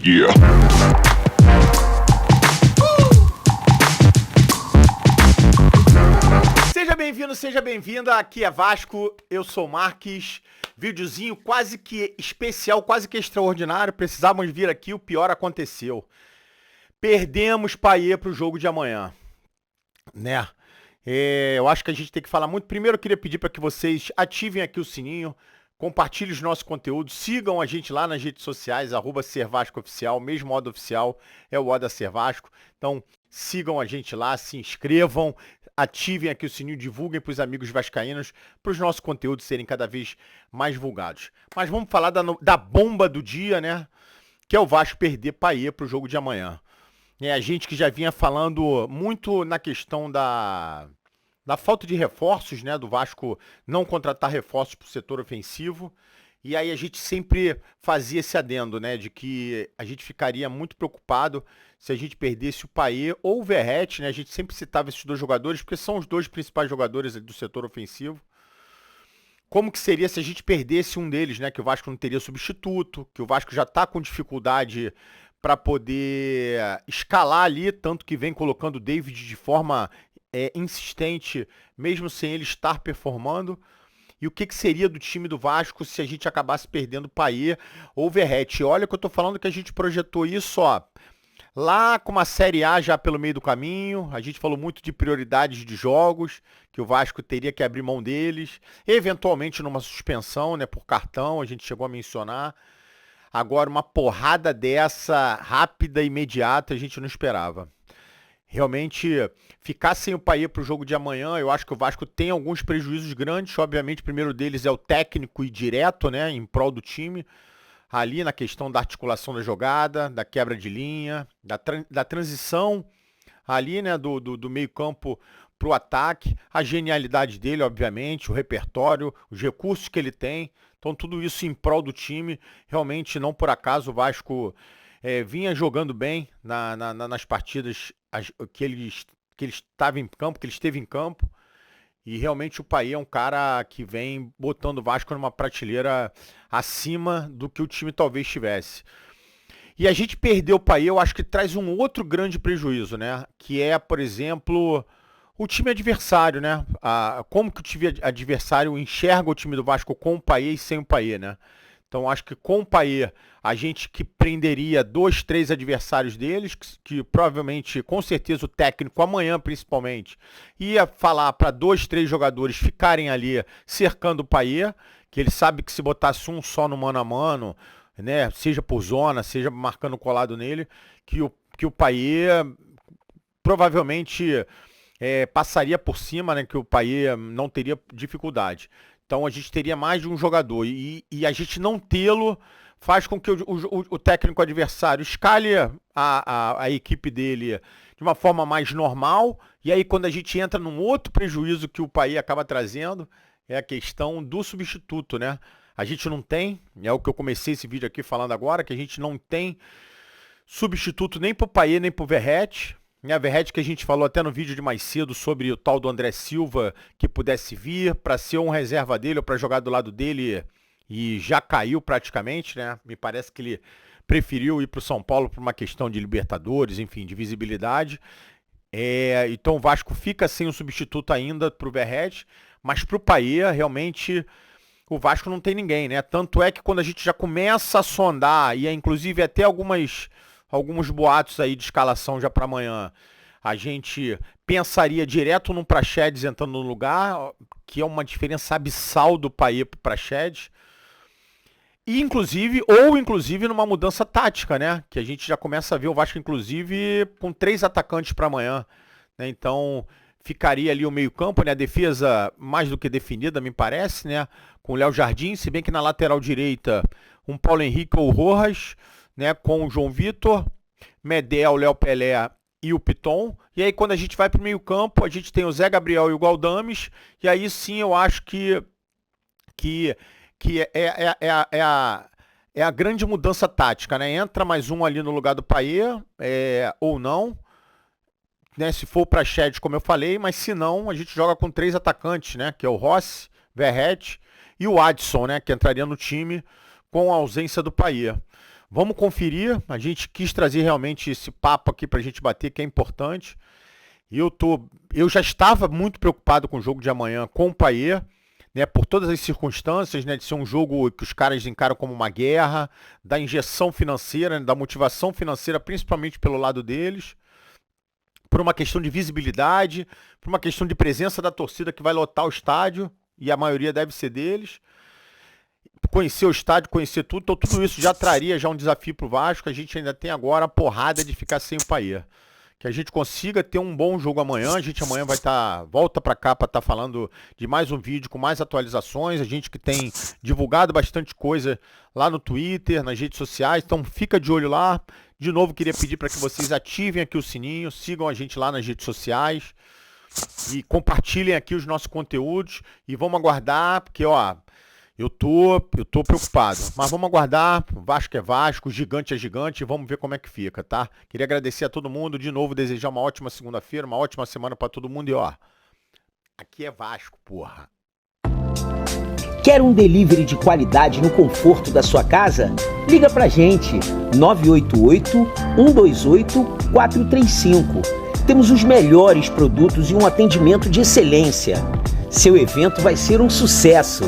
Yeah. Seja bem-vindo, seja bem-vinda, aqui é Vasco, eu sou o Marques, videozinho quase que especial, quase que extraordinário, precisávamos vir aqui, o pior aconteceu. Perdemos Payet pro jogo de amanhã, né? Eu acho que a gente tem que falar muito. Primeiro eu queria pedir para que vocês ativem aqui o sininho, compartilhem os nossos conteúdos, sigam a gente lá nas redes sociais, @SerVascoOficial, mesmo modo oficial é o Oda Ser Vasco. Então sigam a gente lá, se inscrevam, ativem aqui o sininho, divulguem para os amigos vascaínos, para os nossos conteúdos serem cada vez mais divulgados. Mas vamos falar da bomba do dia, né? Que é o Vasco perder Payet para o jogo de amanhã. A gente que já vinha falando muito na questão da falta de reforços, né? Do Vasco não contratar reforços para o setor ofensivo. E aí a gente sempre fazia esse adendo, né? De que a gente ficaria muito preocupado se a gente perdesse o Payet ou o Verratti, né? A gente sempre citava esses dois jogadores, porque são os dois principais jogadores do setor ofensivo. Como que seria se a gente perdesse um deles, né? Que o Vasco não teria substituto, que o Vasco já está com dificuldade para poder escalar ali, tanto que vem colocando o David de forma insistente, mesmo sem ele estar performando. E o que seria do time do Vasco se a gente acabasse perdendo Payet ou Verratti? Olha que eu tô falando que a gente projetou isso, ó, lá com uma Série A já pelo meio do caminho. A gente falou muito de prioridades de jogos, que o Vasco teria que abrir mão deles, eventualmente numa suspensão, né, por cartão, a gente chegou a mencionar. Agora, uma porrada dessa, rápida e imediata, a gente não esperava. Realmente, ficar sem o Payet para o jogo de amanhã, eu acho que o Vasco tem alguns prejuízos grandes. Obviamente, o primeiro deles é o técnico e direto, né, em prol do time. Ali na questão da articulação da jogada, da quebra de linha, da transição ali, né, do meio campo para o ataque. A genialidade dele, obviamente, o repertório, os recursos que ele tem. Então tudo isso em prol do time. Realmente, não por acaso, o Vasco vinha jogando bem nas partidas que ele estava em campo, que ele esteve em campo. E realmente o Payet é um cara que vem botando o Vasco numa prateleira acima do que o time talvez tivesse. E a gente perdeu o Payet, eu acho que traz um outro grande prejuízo, né? Que é, por exemplo, o time adversário, né? Como que o time adversário enxerga o time do Vasco com o Payet e sem o Payet, né? Então acho que com o Payet a gente que prenderia 2, 3 adversários deles, que provavelmente, com certeza o técnico amanhã principalmente, ia falar para 2, 3 jogadores ficarem ali cercando o Payet, que ele sabe que se botasse um só no mano a mano, né, seja por zona, seja marcando colado nele, que o Payet provavelmente passaria por cima, né, que o Payet não teria dificuldade. Então a gente teria mais de um jogador e a gente não tê-lo faz com que o técnico adversário escale a equipe dele de uma forma mais normal. E aí quando a gente entra num outro prejuízo que o Payet acaba trazendo, é a questão do substituto, né? A gente não tem, é o que eu comecei esse vídeo aqui falando agora, que a gente não tem substituto nem pro Payet nem pro Verratti. A Verratti que a gente falou até no vídeo de mais cedo sobre o tal do André Silva que pudesse vir para ser um reserva dele ou para jogar do lado dele e já caiu praticamente, né? Me parece que ele preferiu ir para o São Paulo por uma questão de Libertadores, enfim, de visibilidade. Então o Vasco fica sem um substituto ainda para o Verratti, mas para o Payet realmente o Vasco não tem ninguém, né? Tanto é que quando a gente já começa a sondar, e inclusive até alguns boatos aí de escalação já para amanhã, a gente pensaria direto num Praxedes entrando no lugar, que é uma diferença abissal do Payet pro Praxedes. E inclusive numa mudança tática, né? Que a gente já começa a ver o Vasco, inclusive, com 3 atacantes para amanhã, né? Então ficaria ali o meio-campo, né? A defesa mais do que definida, me parece, né? Com o Léo Jardim, se bem que na lateral direita, um Paulo Henrique ou Rojas, né, com o João Vitor, Medel, Léo Pelé e o Piton. E aí quando a gente vai para o meio campo, a gente tem o Zé Gabriel e o Galdames. E aí sim eu acho que é a grande mudança tática, né? Entra mais um ali no lugar do Payet, ou não, né? Se for para Praxedes, como eu falei, mas se não, a gente joga com 3 atacantes, né? Que é o Rossi, Verratti e o Adson, né? Que entraria no time com a ausência do Payet. Vamos conferir. A gente quis trazer realmente esse papo aqui pra gente bater, que é importante. Eu já estava muito preocupado com o jogo de amanhã com o Payet, né, por todas as circunstâncias, né, de ser um jogo que os caras encaram como uma guerra, da injeção financeira, né, da motivação financeira, principalmente pelo lado deles, por uma questão de visibilidade, por uma questão de presença da torcida que vai lotar o estádio, e a maioria deve ser deles. Conhecer o estádio, conhecer tudo, então tudo isso já traria já um desafio pro Vasco. A gente ainda tem agora a porrada de ficar sem o Payet. Que a gente consiga ter um bom jogo amanhã. A gente amanhã vai volta para cá para estar falando de mais um vídeo com mais atualizações. A gente que tem divulgado bastante coisa lá no Twitter, nas redes sociais, então fica de olho lá. De novo, queria pedir para que vocês ativem aqui o sininho, sigam a gente lá nas redes sociais e compartilhem aqui os nossos conteúdos e vamos aguardar, porque eu tô preocupado, mas vamos aguardar. Vasco é Vasco, gigante é gigante, vamos ver como é que fica, tá? Queria agradecer a todo mundo, de novo desejar uma ótima segunda-feira, uma ótima semana pra todo mundo e aqui é Vasco, porra. Quer um delivery de qualidade no conforto da sua casa? Liga pra gente, 988-128-435. Temos os melhores produtos e um atendimento de excelência. Seu evento vai ser um sucesso.